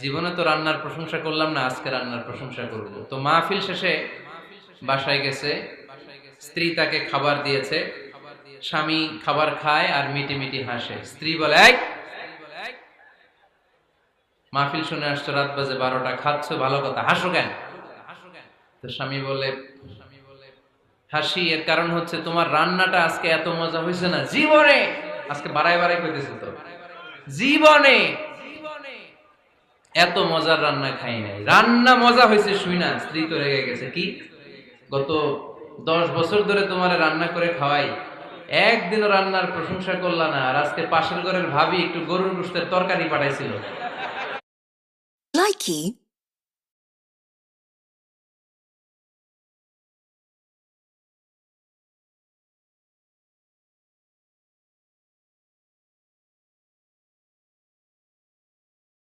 জীবনে তো রান্নার প্রশংসা করলাম না, আজকে রান্নার প্রশংসা করব। তো মাহফিল শেষে বাসায় গেছে, স্ত্রী তাকে খাবার দিয়েছে, স্বামী খাবার খায় আর মিটি মিটি হাসে। স্ত্রী বলে, "এই, মাহফিল শুনে আসছো, রাত বাজে 12টা, খাচ্ছ ভালো কথা, হাসো কেন?" তো স্বামী বলে, হাসি এর কারণ হচ্ছে তোমার রান্নাটা আজকে এত মজা হয়েছে না জীবনে, আজকে বাড়াই বাড়াই কইতেছে, তো জীবনে এত মজার রান্না খাই নাই। রান্না মজা হয়েছে শুই না স্ত্রী তো রেগে গেছে। কি, গত 10 বছর ধরে তোমার রান্না করে খাওয়াই, একদিনও রান্নার প্রশংসা করলা না, আর আজকে পাশের ঘরের ভাবি একটু গরুর গোশতের তরকারি পাঠাইছিল। Likey